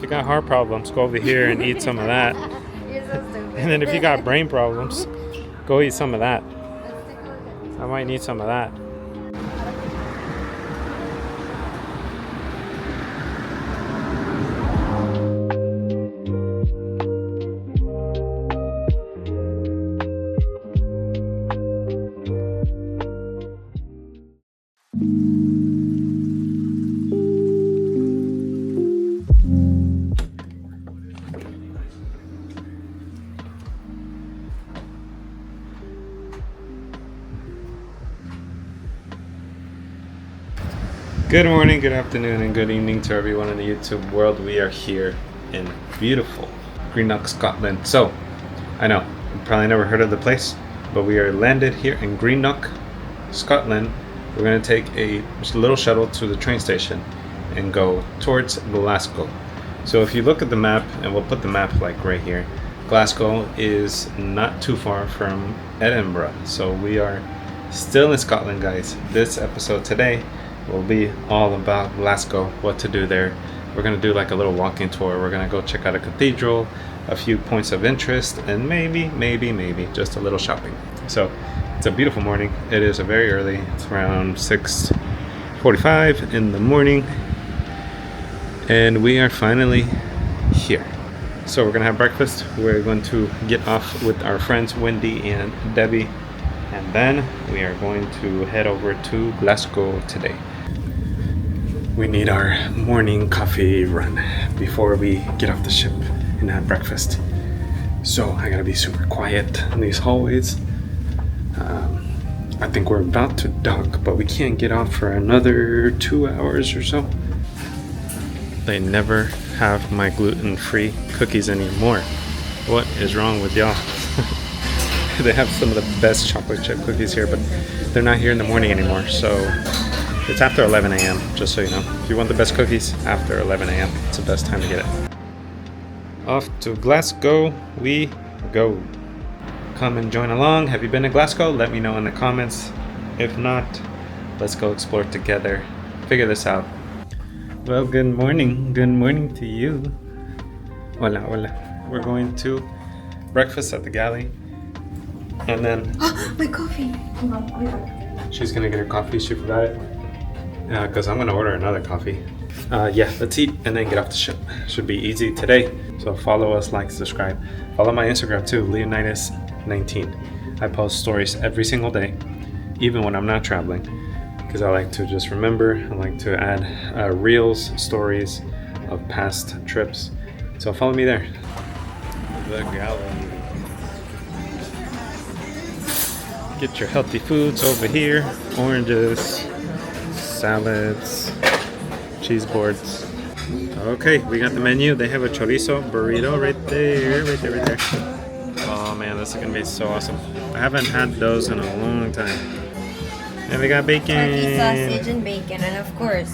you got heart problems, go over here and eat some of that. You're so stupid. And then if you got brain problems, go eat some of that. I might need some of that. Good morning, good afternoon, and good evening to everyone in the YouTube world. We are here in beautiful Greenock, Scotland. So, I know, you probably never heard of the place, but we are landed here in Greenock, Scotland. We're going to take just a little shuttle to the train station and go towards Glasgow. So if you look at the map, and we'll put the map like right here, Glasgow is not too far from Edinburgh. So we are still in Scotland, guys. This episode today will be all about Glasgow, what to do there. We're gonna do like a little walking tour. We're gonna go check out a cathedral, a few points of interest, and maybe just a little shopping. So it's a beautiful morning. It is a very early, it's around 6:45 in the morning, and we are finally here. So we're gonna have breakfast. We're going to get off with our friends Wendy and Debbie, and then we are going to head over to Glasgow today. We need our morning coffee run before we get off the ship and have breakfast. So I gotta be super quiet in these hallways. I think we're about to dock, but we can't get off for another 2 hours or so. They never have my gluten-free cookies anymore. What is wrong with y'all? They have some of the best chocolate chip cookies here, but they're not here in the morning anymore. So it's after 11 a.m., just so you know. If you want the best cookies, after 11 a.m., it's the best time to get it. Off to Glasgow we go. Come and join along. Have you been to Glasgow? Let me know in the comments. If not, let's go explore together. Figure this out. Well, good morning. Good morning to you. Hola, hola. We're going to breakfast at the galley. And then my coffee. she's gonna get her coffee. She forgot it. Because I'm gonna order another coffee. Yeah, let's eat and then get off the ship. Should be easy today. So follow us, like, subscribe. Follow my Instagram too, Leonidas19. I post stories every single day, even when I'm not traveling, because I like to just remember. I like to add reels, stories of past trips. So follow me there. The galley. Get your healthy foods over here. Oranges, salads, cheese boards. Okay, we got the menu. They have a chorizo burrito right there. Oh man, this is gonna be so awesome. I haven't had those in a long time. And we got bacon. Turkey sausage and bacon, and of course.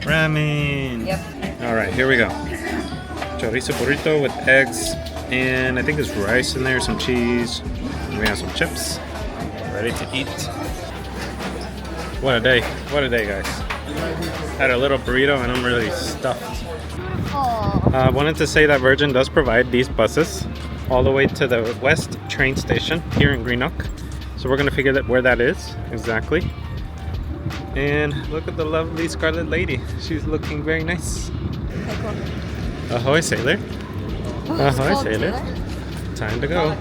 Ramen. Yep. All right, here we go. Chorizo burrito with eggs, and I think there's rice in there, some cheese. And we have some chips. Ready to eat. What a day, guys. Had a little burrito and I'm really stuffed. I wanted to say that Virgin does provide these buses all the way to the West train station here in Greenock. So we're gonna figure out where that is exactly. And look at the lovely Scarlet Lady. She's looking very nice. Ahoy, sailor. Ahoy, sailor. Time to go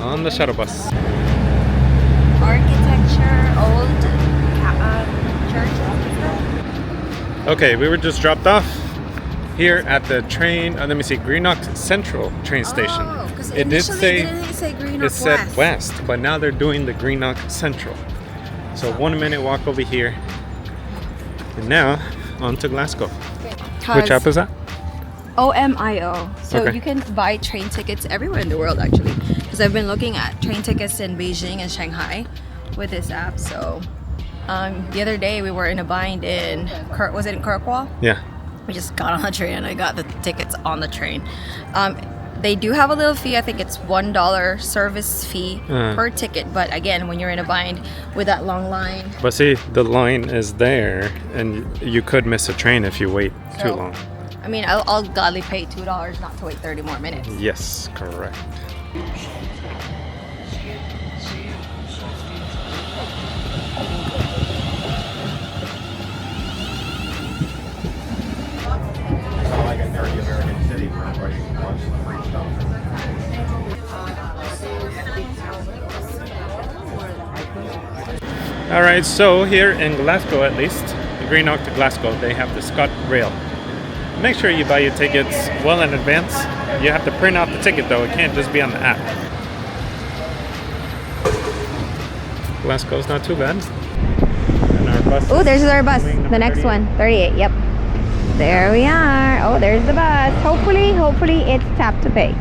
on the shuttle bus. Architecture, old church. Okay, we were just dropped off here at the train. Let me see, Greenock Central train station. Oh, because it did say, it didn't say Greenock it said West, but now they're doing the Greenock Central. So 1 minute walk over here, and now on to Glasgow. Which app is that? OMIO. So Okay. you can buy train tickets everywhere in the world actually. Because I've been looking at train tickets in Beijing and Shanghai with this app. So the other day we were in a bind in Kirkwall? Yeah. We just got on the train and I got the tickets on the train. they do have a little fee. I think it's $1 service fee per ticket. But again, when you're in a bind with that long line. But see, the line is there, and you could miss a train if you wait too long. I mean, I'll gladly pay $2 not to wait 30 more minutes. Yes, correct. Alright, so here in Glasgow at least, the Greenock to Glasgow, they have the ScotRail. Make sure you buy your tickets well in advance. You have to print out the ticket though, it can't just be on the app. Glasgow's not too bad. And our bus. Oh, there's our bus. The next one, 38, yep. There we are. Oh, there's the bus. Hopefully it's tap to pay.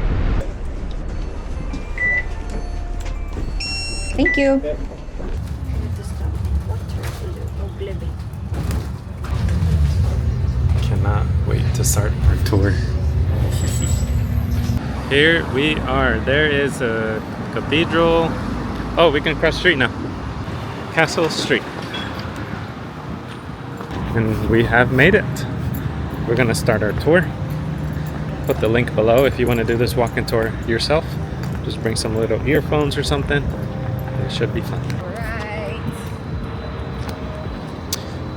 Thank you. Cannot wait to start our tour. Here we are. There is a cathedral. Oh, we can cross the street now. Castle Street. And we have made it. We're gonna start our tour. Put the link below if you want to do this walking tour yourself. Just bring some little earphones or something. It should be fun. Right.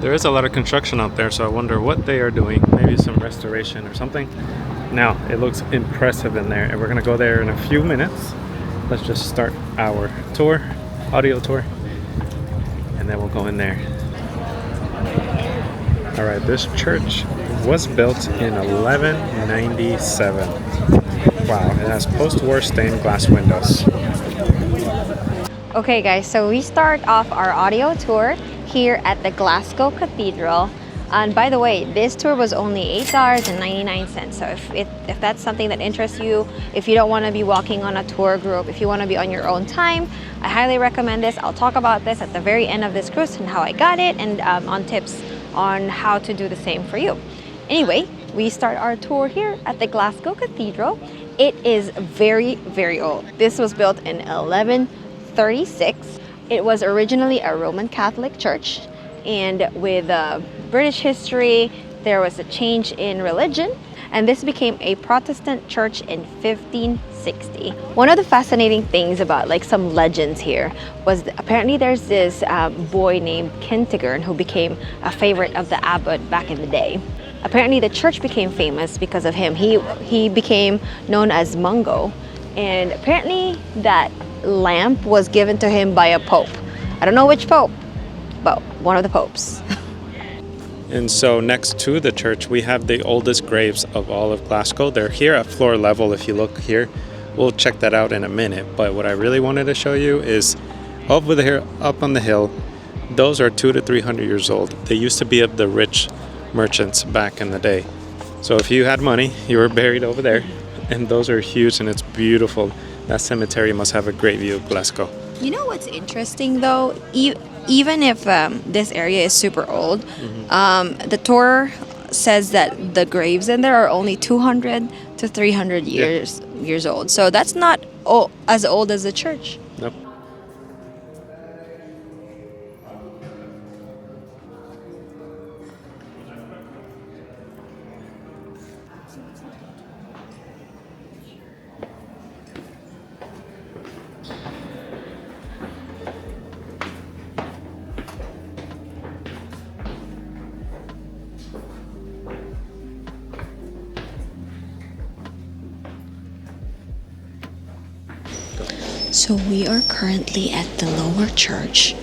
There is a lot of construction out there, so I wonder what they are doing. Maybe some restoration or something. Now, it looks impressive in there, and we're gonna go there in a few minutes. Let's just start our tour, audio tour, and then we'll go in there. All right, this church was built in 1197. Wow, it has post-war stained glass windows. Okay guys, so we start off our audio tour here at the Glasgow Cathedral. And by the way, this tour was only $8.99. So if that's something that interests you, if you don't want to be walking on a tour group, if you want to be on your own time, I highly recommend this. I'll talk about this at the very end of this cruise and how I got it, and on tips on how to do the same for you. Anyway, we start our tour here at the Glasgow Cathedral. It is very, very old. This was built in 1136. It was originally a Roman Catholic church, and with British history, there was a change in religion, and this became a Protestant church in 1560. One of the fascinating things about like some legends here was that apparently there's this boy named Kentigern who became a favorite of the abbot back in the day. Apparently the church became famous because of him. He became known as Mungo, and apparently that lamp was given to him by a pope. I don't know which pope, but one of the popes. And so next to the church, we have the oldest graves of all of Glasgow. They're here at floor level if you look here. We'll check that out in a minute. But what I really wanted to show you is over there, up on the hill, those are 200 to 300 years old. They used to be of the rich merchants back in the day. So if you had money, you were buried over there. And those are huge and it's beautiful. That cemetery must have a great view of Glasgow. You know what's interesting though? Even if this area is super old, the tour says that the graves in there are only 200 to 300 years old. So that's not as old as the church. Nope. So we are currently at the lower church,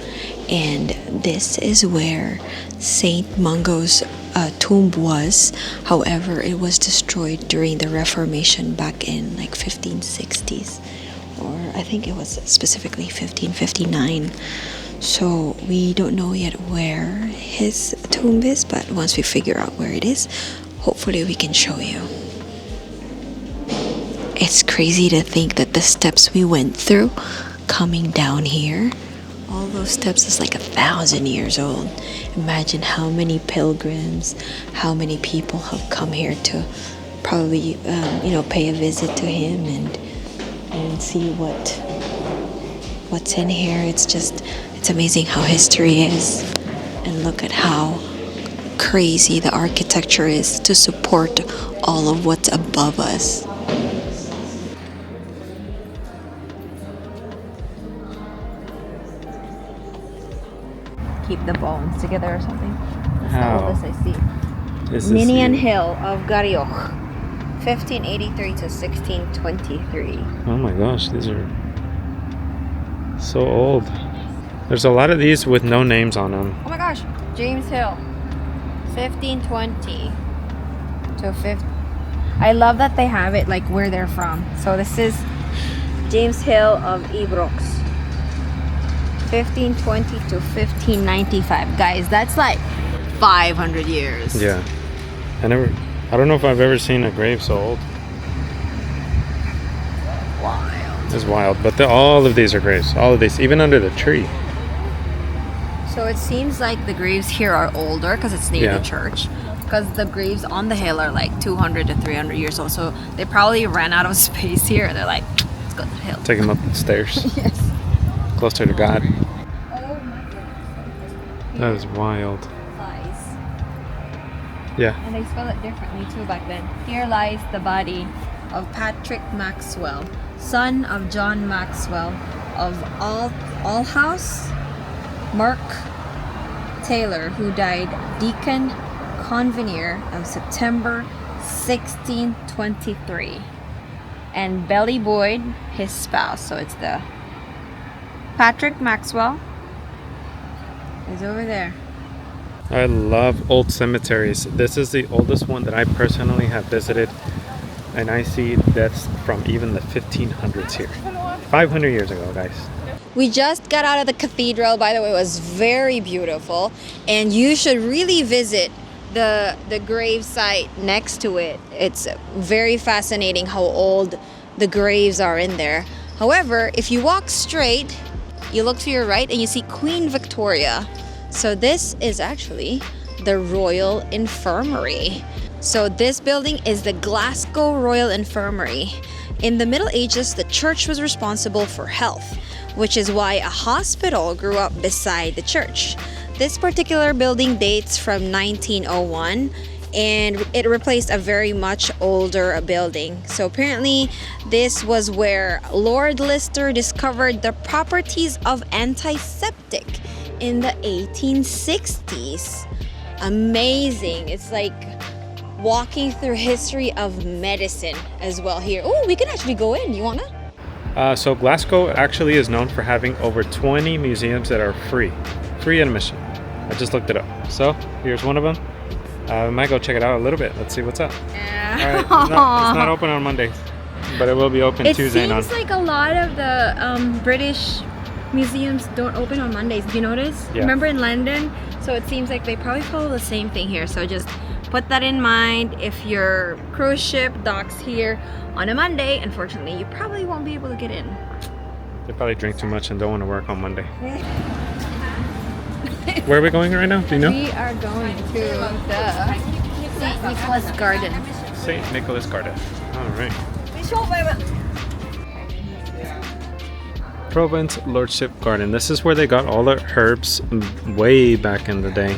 and this is where Saint Mungo's tomb was. However, it was destroyed during the Reformation back in like 1560s, or I think it was specifically 1559. So we don't know yet where his tomb is, but once we figure out where it is, hopefully we can show you. It's crazy to think that the steps we went through coming down here, all those steps is like 1,000 years old. Imagine how many pilgrims, how many people have come here to probably pay a visit to him and see what's in here. It's amazing how history is, and look at how crazy the architecture is to support all of what's above us. Keep the bones together or something. That's How? the oldest I see. This is Minion the- Hill of Garioch, 1583 to 1623. Oh my gosh, these are so old. There's a lot of these with no names on them. Oh my gosh, James Hill, 1520 to 50. I love that they have it like where they're from. So this is James Hill of Ibrox, 1520 to 1595. Guys, that's like 500 years. Yeah. I don't know if I've ever seen a grave so old. Wild. It's wild. But all of these are graves. All of these, even under the tree. So it seems like the graves here are older because it's near Yeah. the church. Because the graves on the hill are like 200 to 300 years old. So they probably ran out of space here and they're like, let's go to the hill. Take them up the stairs. Yes. Closer to God. Oh my goodness. That is wild. Lies. Yeah. And they spell it differently too back then. Here lies the body of Patrick Maxwell, son of John Maxwell of Alhouse, Mark Taylor, who died Deacon Convener of September 1623, and Belly Boyd, his spouse. So it's the Patrick Maxwell is over there. I love old cemeteries. This is the oldest one that I personally have visited. And I see that's from even the 1500s here. 500 years ago, guys. We just got out of the cathedral. By the way, it was very beautiful, and you should really visit the grave site next to it. It's very fascinating how old the graves are in there. However, if you walk straight, you look to your right and you see Queen Victoria. So this is actually the Royal Infirmary. So this building is the Glasgow Royal Infirmary. In the Middle Ages, the church was responsible for health, which is why a hospital grew up beside the church. This particular building dates from 1901, and it replaced a very much older building. So apparently this was where Lord Lister discovered the properties of antiseptic in the 1860s. Amazing. It's like walking through history of medicine as well here. Oh, we can actually go in. You wanna? So Glasgow actually is known for having over 20 museums that are free admission. I just looked it up. So here's one of them. I might go check it out a little bit. Let's see what's up. Yeah. All right, it's not open on Mondays, but it will be open It Tuesday seems and on. like a lot of the British museums don't open on Mondays. Do you notice? Yeah. Remember in London? So it seems like they probably follow the same thing here. So just put that in mind. If your cruise ship docks here on a Monday, unfortunately, you probably won't be able to get in. They probably drink too much and don't want to work on Monday. Where are we going right now? Do you know? We are going to the St. Nicholas Garden. St. Nicholas Garden. All right. Provence Lordship Garden. This is where they got all the herbs way back in the day.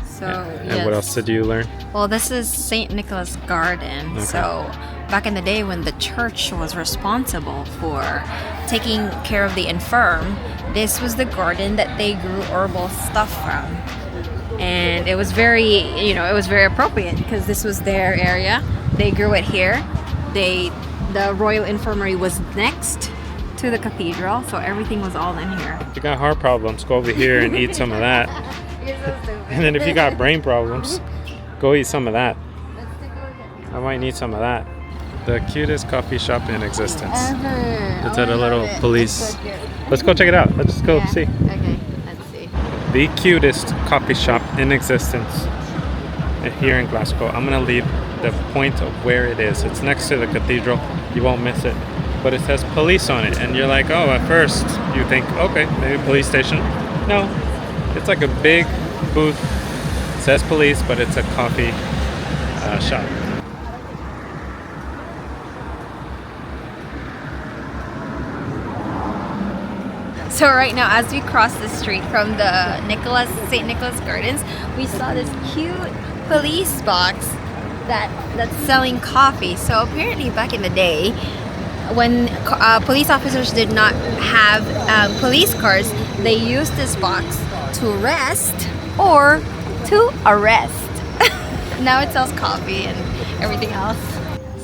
So, And what else did you learn? Well, this is St. Nicholas Garden. Okay. So, back in the day when the church was responsible for taking care of the infirm, this was the garden that they grew herbal stuff from. And it was very, it was very appropriate because this was their area. They grew it here. The Royal Infirmary was next to the cathedral, so everything was all in here. If you got heart problems, go over here and eat some of that. You're so stupid. And then if you got brain problems, go eat some of that. Let's take a look at I might need some of that. The cutest coffee shop in existence. ever. It's at a little police. Let's go check it out. Let's go see. Okay, let's see. The cutest coffee shop in existence here in Glasgow. I'm gonna leave the point of where it is. It's next to the cathedral. You won't miss it. But it says police on it, and you're like, oh, at first you think, okay, maybe police station. No, it's like a big booth. It says police, but it's a coffee shop. So right now, as we cross the street from the St. Nicholas Gardens, we saw this cute police box that's selling coffee. So apparently back in the day, when police officers did not have police cars, they used this box to rest or to arrest. Now it sells coffee and everything else.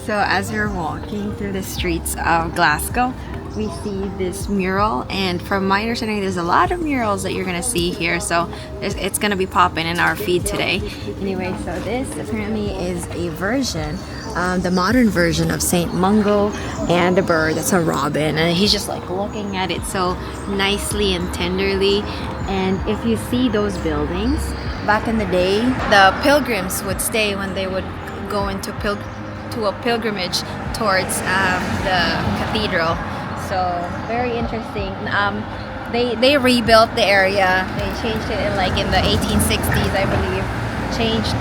So as we're walking through the streets of Glasgow, we see this mural, and from my understanding there's a lot of murals that you're gonna see here, so it's gonna be popping in our feed today. Anyway, so this apparently is a version, the modern version of Saint Mungo and a bird. That's a robin, and he's just like looking at it so nicely and tenderly. And if you see those buildings, back in the day, the pilgrims would stay when they would go into a pilgrimage towards the cathedral. So very interesting. They rebuilt the area. They changed it in the 1860s, I believe. Changed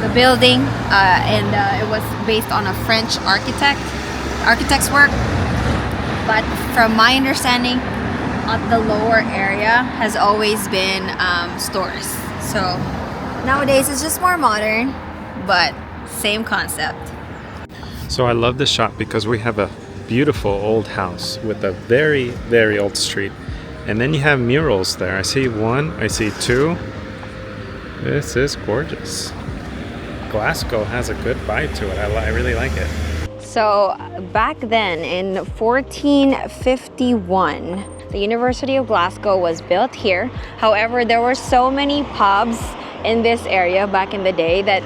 the building, and it was based on a French architect's work. But from my understanding, the lower area has always been stores. So nowadays it's just more modern, but same concept. So I love this shop because we have a beautiful old house with a very, very old street. And then you have murals there. I see one, I see two. This is gorgeous. Glasgow has a good vibe to it. I really like it. So back then in 1451, the University of Glasgow was built here. However, there were so many pubs in this area back in the day that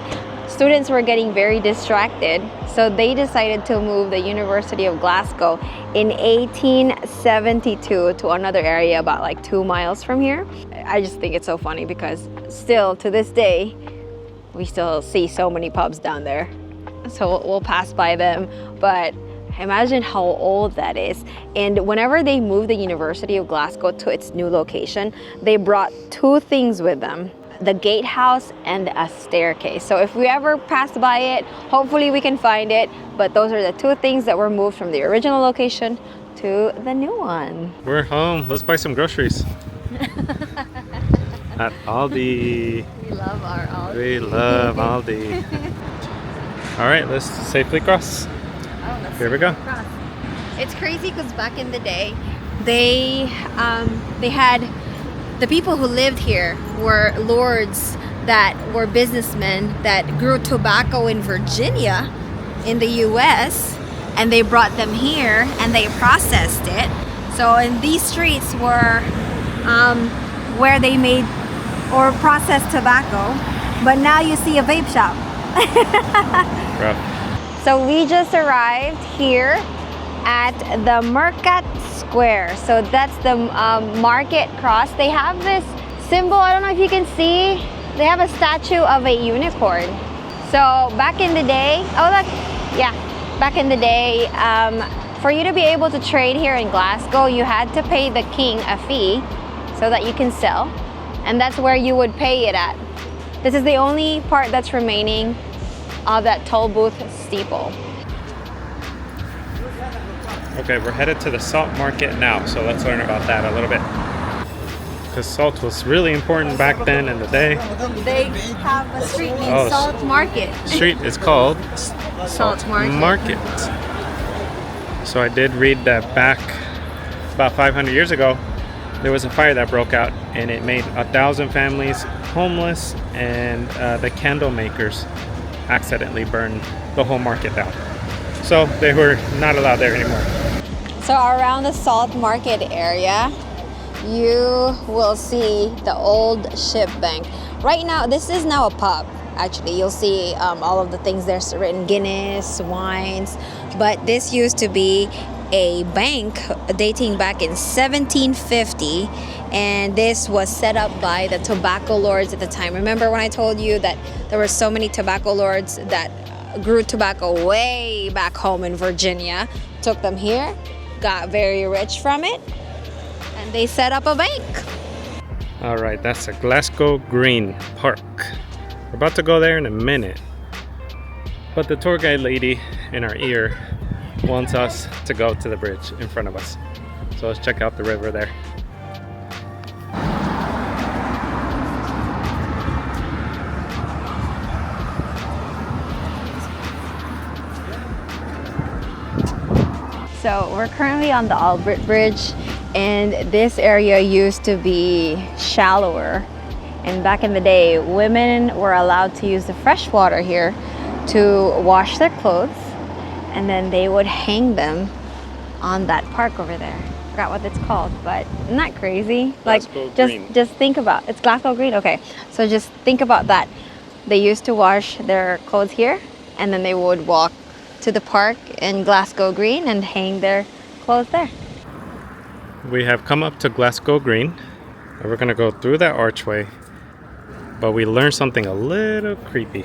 students were getting very distracted. So they decided to move the University of Glasgow in 1872 to another area about like 2 miles from here. I just think it's so funny because still to this day, we still see so many pubs down there. So we'll pass by them, but imagine how old that is. And whenever they moved the University of Glasgow to its new location, they brought two things with them: the gatehouse and a staircase. So if we ever pass by it, hopefully we can find it. But those are the two things that were moved from the original location to the new one. We're home. Let's buy some groceries. At Aldi. We love our Aldi. We love Aldi. All right, let's safely cross. Here we go. It's crazy because back in the day, they had the people who lived here were lords that were businessmen that grew tobacco in Virginia in the US, and they brought them here and they processed it. So in these streets were where they made or processed tobacco, but now you see a vape shop. Rough. So we just arrived here at the Mercat Square. So that's the market cross. They have this symbol, I don't know if you can see, they have a statue of a unicorn. So back in the day, back in the day, for you to be able to trade here in Glasgow, you had to pay the king a fee so that you can sell. And that's where you would pay it at. This is the only part that's remaining of that toll booth steeple. Okay, we're headed to the salt market now, so let's learn about that a little bit. Because salt was really important back then in the day. They have a street named Salt Market. Street is called Salt Market. So I did read that back about 500 years ago, there was a fire that broke out and it made 1,000 families homeless, and the candle makers accidentally burned the whole market down. So they were not allowed there anymore. So around the Salt Market area, you will see the old ship bank. Right now, this is now a pub. Actually, you'll see all of the things there's written: Guinness, wines. But this used to be a bank dating back in 1750, and this was set up by the tobacco lords at the time. Remember when I told you that there were so many tobacco lords that grew tobacco way back home in Virginia, took them here, got very rich from it, and they set up a bank. All right, that's a Glasgow Green Park. We're about to go there in a minute. But the tour guide lady in our ear wants us to go to the bridge in front of us. So let's check out the river there. So we're currently on the Albert Bridge, and this area used to be shallower. And back in the day, women were allowed to use the fresh water here to wash their clothes, and then they would hang them on that park over there. Forgot what it's called, but isn't that crazy? Glasgow Like Green. just think about it's Glasgow Green. Okay, so just think about that. They used to wash their clothes here, and then they would walk to the park in Glasgow Green and hang their clothes there. We have come up to Glasgow Green, and we're gonna go through that archway, but we learned something a little creepy,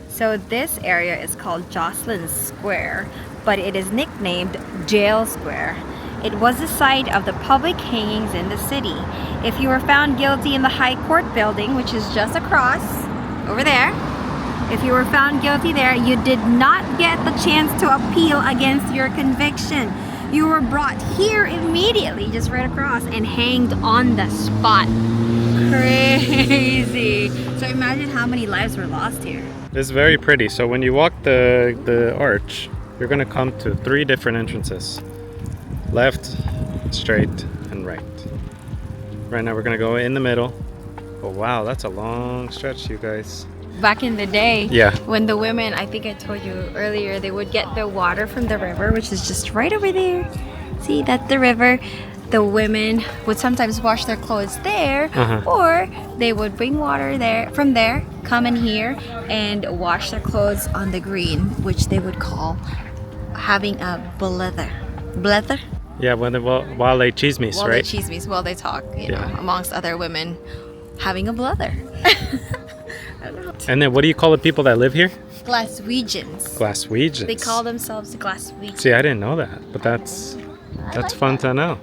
So this area is called Jocelyn Square, but it is nicknamed Jail Square. It was the site of the public hangings in the city. If you were found guilty in the High Court building, which is just across over there, if you were found guilty there, you did not get the chance to appeal against your conviction. You were brought here immediately, just right across, and hanged on the spot. Crazy. So imagine how many lives were lost here. It's very pretty. So when you walk the arch, you're gonna come to 3 different entrances. Left, straight, and right. Right now we're gonna go in the middle. Oh wow, that's a long stretch, you guys. Back in the day, Yeah. when the women, I think I told you earlier, they would get the water from the river, which is just right over there. See, that's the river. The women would sometimes wash their clothes there, or they would bring water there from there, come in here, and wash their clothes on the green, which they would call having a blether. Blether? Yeah, while they chismes, While right? they chismes, while they talk, you Yeah. know, amongst other women, having a blether. And then what do you call the people that live here? Glaswegians. Glaswegians. They call themselves Glaswegians. See, I didn't know that, but that's fun to know.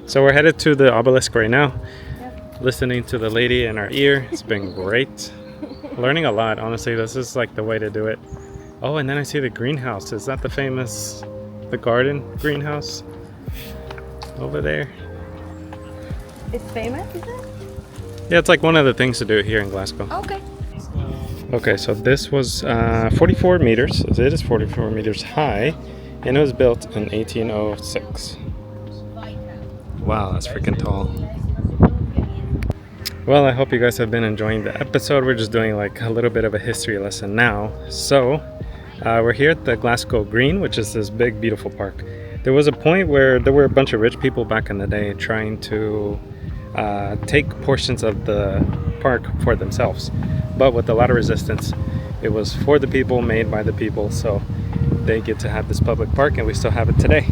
So we're headed to the obelisk right now, listening to the lady in our ear. It's been great. Learning a lot, honestly. This is like the way to do it. Oh, and then I see the greenhouse. Is that the garden greenhouse over there? It's famous, is it? Yeah, it's like one of the things to do here in Glasgow. Okay. Okay, so this was 44 meters. It is 44 meters high, and it was built in 1806. Wow, that's freaking tall. Well, I hope you guys have been enjoying the episode. We're just doing like a little bit of a history lesson now. So, we're here at the Glasgow Green, which is this big, beautiful park. There was a point where there were a bunch of rich people back in the day trying to take portions of the park for themselves, but with a lot of resistance. It was for the people, made by the people, so they get to have this public park, and we still have it today.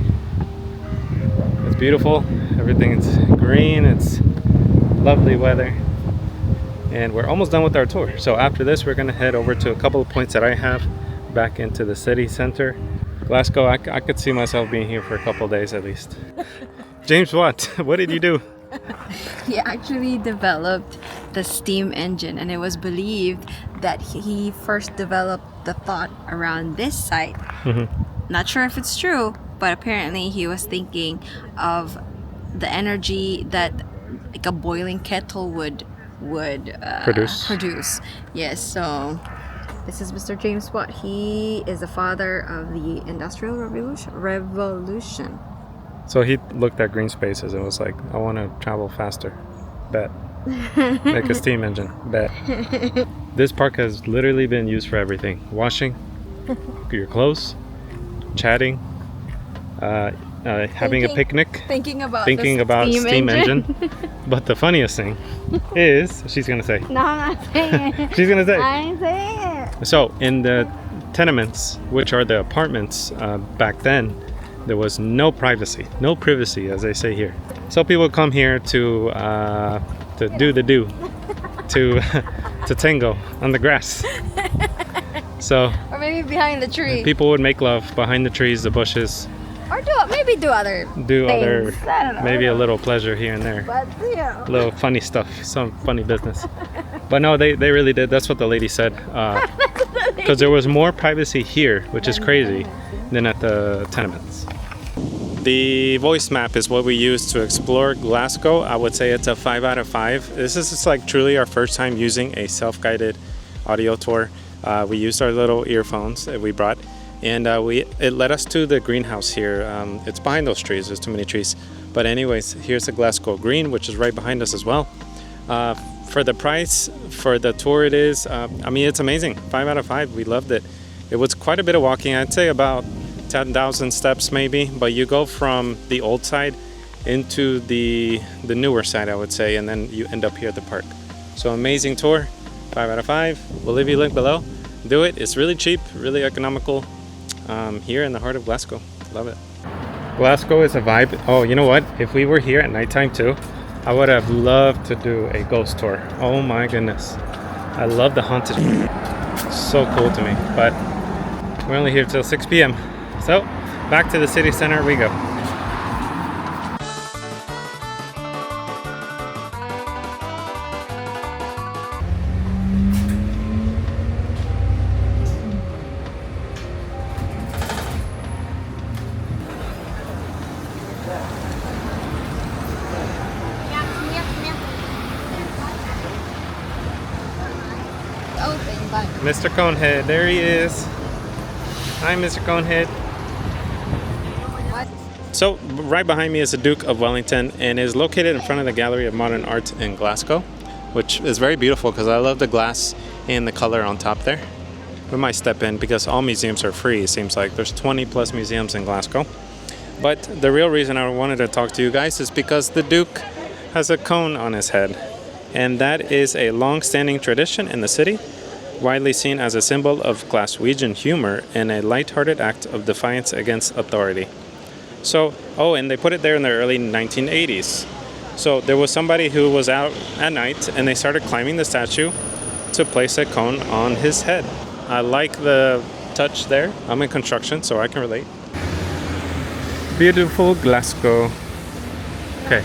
It's beautiful, everything's green, it's lovely weather, and we're almost done with our tour. So after this, we're gonna head over to a couple of points that I have back into the city center. Glasgow, I could see myself being here for a couple of days at least. James, what did you do? He actually developed the steam engine, and it was believed that he first developed the thought around this site. Not sure if it's true, but apparently he was thinking of the energy that like a boiling kettle would produce. Yes, so this is Mr. James Watt. He is the father of the Industrial Revolution. So he looked at green spaces and was like, I want to travel faster. Bet. Make a steam engine. Bet. This park has literally been used for everything. Washing your clothes, chatting, having a picnic, Thinking about steam engine. But the funniest thing is, she's going to say. No, I'm not saying it. She's going to say. I ain't saying it. So in the tenements, which are the apartments back then, there was no privacy as they say here. So people come here to do the do, to tango on the grass. So Or maybe behind the tree. people would make love behind the trees, the bushes, Or do other things. I don't know. maybe a little pleasure here and there, But yeah. a little funny stuff, some funny business. But no, they really did. That's what the lady said. Because there was more privacy here, which is crazy. than at the tenements. The voice map is what we use to explore Glasgow. I would say it's a 5 out of 5. This is just like truly our first time using a self-guided audio tour. We used our little earphones that we brought, and it led us to the greenhouse here. It's behind those trees. There's too many trees. But anyways, here's the Glasgow Green, which is right behind us as well. For the price, for the tour it is, I mean, it's amazing. 5 out of 5. We loved it. It was quite a bit of walking. I'd say about 10,000 steps maybe, but you go from the old side into the newer side, I would say, and then you end up here at the park. So amazing tour, 5 out of 5. We'll leave you a link below. Do it. It's really cheap, really economical, here in the heart of Glasgow. Love it. Glasgow is a vibe. Oh, you know what? If we were here at nighttime too, I would have loved to do a ghost tour. Oh my goodness. I love the haunted. So cool to me, but we're only here till 6 p.m. So, back to the city center we go. Mr. Conehead, there he is. Hi, Mr. Conehead. So right behind me is the Duke of Wellington, and is located in front of the Gallery of Modern Art in Glasgow, which is very beautiful because I love the glass and the color on top there. We might step in because all museums are free. It seems like there's 20 plus museums in Glasgow. But the real reason I wanted to talk to you guys is because the Duke has a cone on his head, and that is a long-standing tradition in the city, widely seen as a symbol of Glaswegian humor and a light-hearted act of defiance against authority. So, and they put it there in the early 1980s. So there was somebody who was out at night and they started climbing the statue to place a cone on his head. I like the touch there. I'm in construction, so I can relate. Beautiful Glasgow. Okay.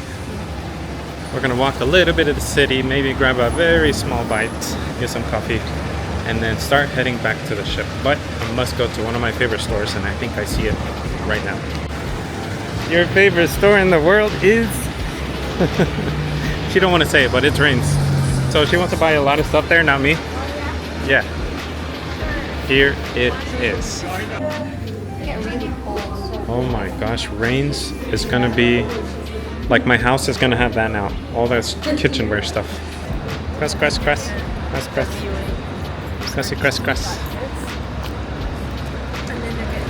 We're gonna walk a little bit of the city, maybe grab a very small bite, get some coffee, and then start heading back to the ship. But I must go to one of my favorite stores, and I think I see it right now. Your favorite store in the world is... She don't want to say it, but it's Rains. So she wants to buy a lot of stuff there, not me. Yeah. Here it is. Oh my gosh, Rains is gonna be... Like my house is gonna have that now. All this kitchenware stuff. Cress, cress, cress. Cress, cress. Cressy, cress, cress.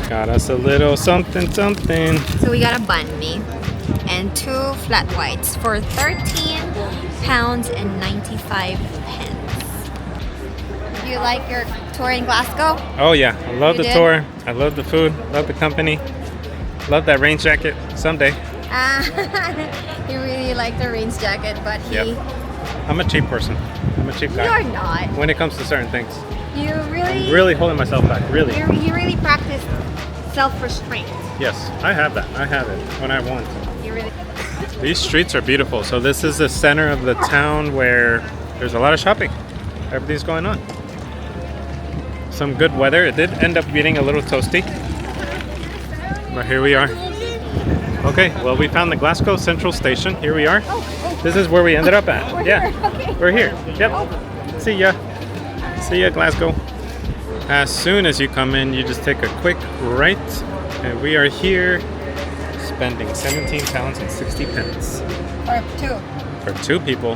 Got us a little something, something. So we got a banh mi and 2 flat whites for £13.95. You like your tour in Glasgow? Oh yeah, I love the tour. I love the food. Love the company. Love that rain jacket. Someday. He really liked the rain jacket, but he... Yep. I'm a cheap person. I'm a cheap guy. You're not. When it comes to certain things. You really... I'm really holding myself back, really. You really practice self-restraint. Yes, I have that. I have it when I want. You really... These streets are beautiful. So this is the center of the town where there's a lot of shopping. Everything's going on. Some good weather. It did end up getting a little toasty. But here we are. Okay, well we found the Glasgow Central Station. Here we are. This is where we ended up at. We're here. Yep. See ya. See ya, Glasgow. As soon as you come in, you just take a quick right, and we are here spending £17.60. For 2. For 2 people.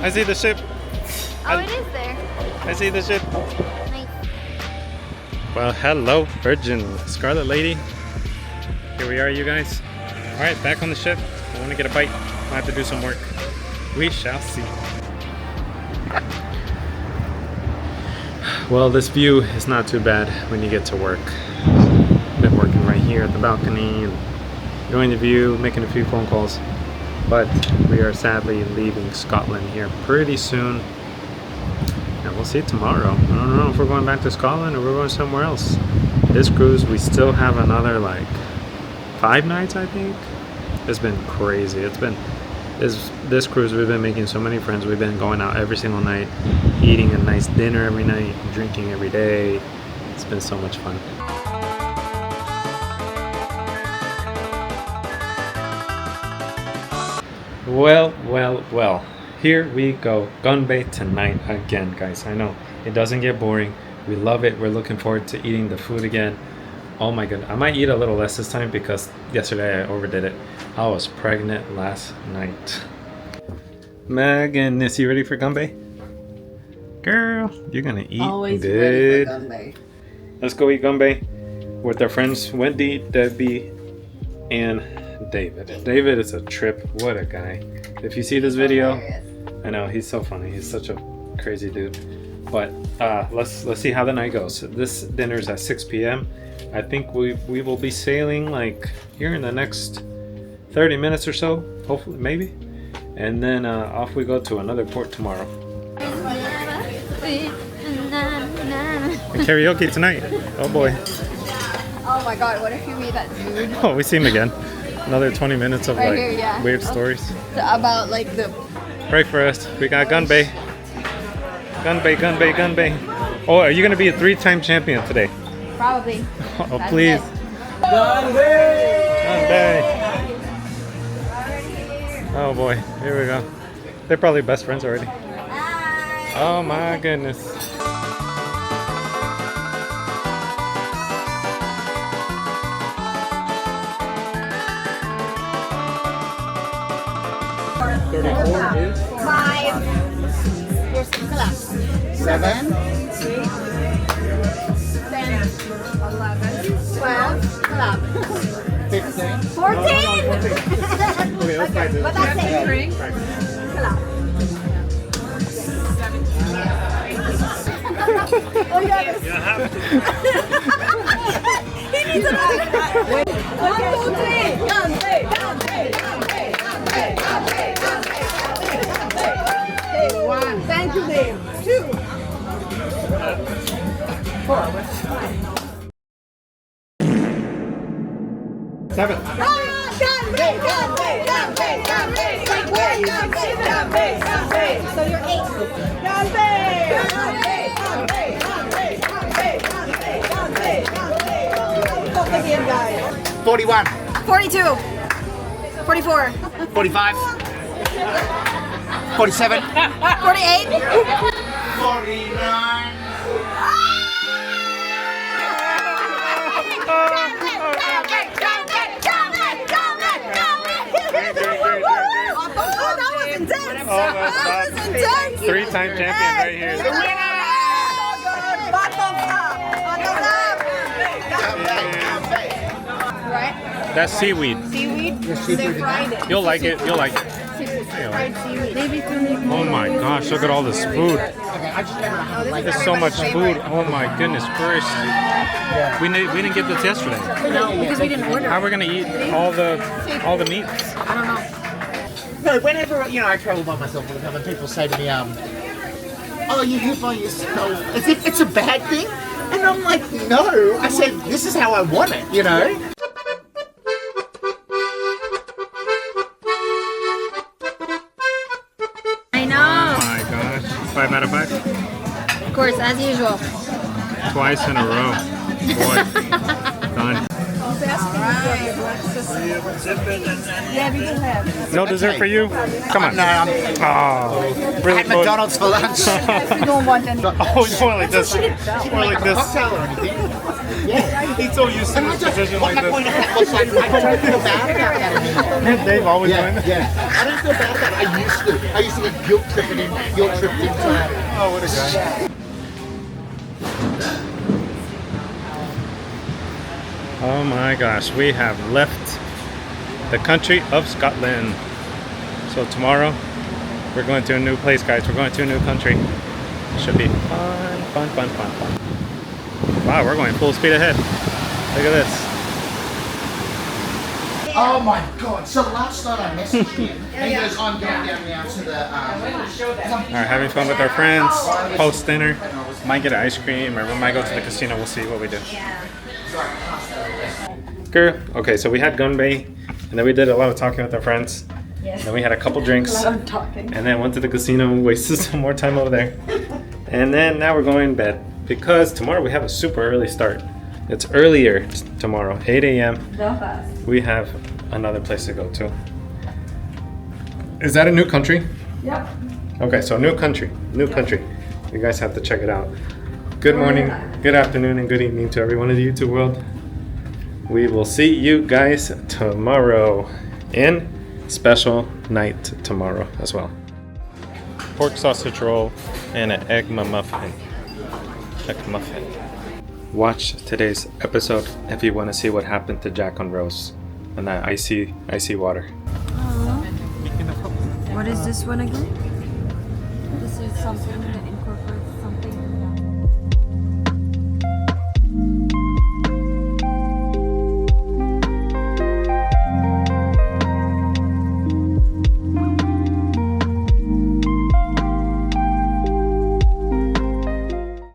I see the ship. Oh, it is there. I see the ship. Nice. Well, hello, Virgin Scarlet Lady. Here we are, you guys. All right, back on the ship. I want to get a bite. I have to do some work. We shall see. Well, this view is not too bad when you get to work. Been working right here at the balcony and enjoying the view, making a few phone calls. But we are sadly leaving Scotland here pretty soon. And we'll see tomorrow. I don't know if we're going back to Scotland or we're going somewhere else. This cruise, we still have another like 5 nights, I think. It's been crazy. It's been this cruise. We've been making so many friends. We've been going out every single night, eating a nice dinner every night, drinking every day. It's been so much fun. Well. Here we go. Gunbae tonight again, guys. I know it doesn't get boring. We love it. We're looking forward to eating the food again. Oh my god. I might eat a little less this time because yesterday I overdid it. I was pregnant last night. Megan, is you ready for gunbae? Girl, you're gonna eat Always good. ready for gunbae. Let's go eat gunbae with our friends Wendy, Debbie, and David. David is a trip. What a guy. If you see this video, I know he's so funny. He's such a crazy dude. But let's see how the night goes. This dinner's at 6 p.m. I think we will be sailing like here in the next 30 minutes or so, hopefully, maybe. And then off we go to another port tomorrow. And karaoke tonight. Oh boy. Oh my god, what if you meet that dude? Oh, we see him again. Another 20 minutes of Right like here, yeah. weird stories. About like the... Pray for us. We got gunbae. Gunbae. Oh, are you gonna be a 3-time champion today? Probably. Oh, That's please. it. Gunbae. Oh boy, here we go. They're probably best friends already. Oh my goodness. Five. Here's the club. 7. 10. 11. 12. Club. 15. 14. Okay, but that's it. Drink. Club. Oh yeah. He needs another. 1, 2, 3. Gunbae. One. Thank you, Dave. 2. 4. 7. So you're 8. 41, 42. 44. 45, 47, 48. 49. Oh, that was intense. Oh, That was intense. 3-time champion right here. The winner. Right? That's seaweed. Seaweed. They fried it. You'll like it. Fried seaweed. Maybe Oh my gosh, look at all this food. There's so much food. Oh my goodness gracious. We didn't get this yesterday. No, because we didn't order. How are we gonna eat all the meats? I don't know. No, whenever, I travel by myself all the time and people say to me, oh, you're here by yourself, as if it's a bad thing. And I'm like, no. I said, this is how I want it, I know. Oh my gosh. 5 out of 5? Of course, as usual. Twice in a row. Boy. Done. No dessert for you? Come on. No, I'm Oh, really at McDonald's for lunch. We don't want any. Oh, it's more like this. More like this. Cocktail or anything. Yeah. He's so used to this position like My point this. was like, I don't feel bad about that anymore. Dave always doing that. Yeah. I don't feel bad about it. I used to get guilt tripped into it. Oh, what a guy. Oh my gosh, we have left the country of Scotland. So tomorrow, we're going to a new place, guys. We're going to a new country. Should be fun. Wow, we're going full speed ahead. Look at this. Oh my god. So last night I messaged him and he goes, I'm going down now to the Alright, having fun with our friends, post dinner. Might get ice cream or we might go to the casino. We'll see what we do. Girl, okay, so we had gunbae And then we did a lot of talking with our friends. Yes. Then we had a couple drinks. A lot of talking. And then went to the casino and wasted some more time over there. And then now we're going to bed because tomorrow we have a super early start. It's earlier tomorrow, 8 a.m. Belfast. We have another place to go to. Is that a new country? Yep. Okay, so new country. You guys have to check it out. Good morning, good afternoon, and good evening to everyone in the YouTube world. We will see you guys tomorrow in special night tomorrow as well. Pork sausage roll and an egg muffin. Watch today's episode if you want to see what happened to Jack on Rose and that icy water. What is this one again? This is something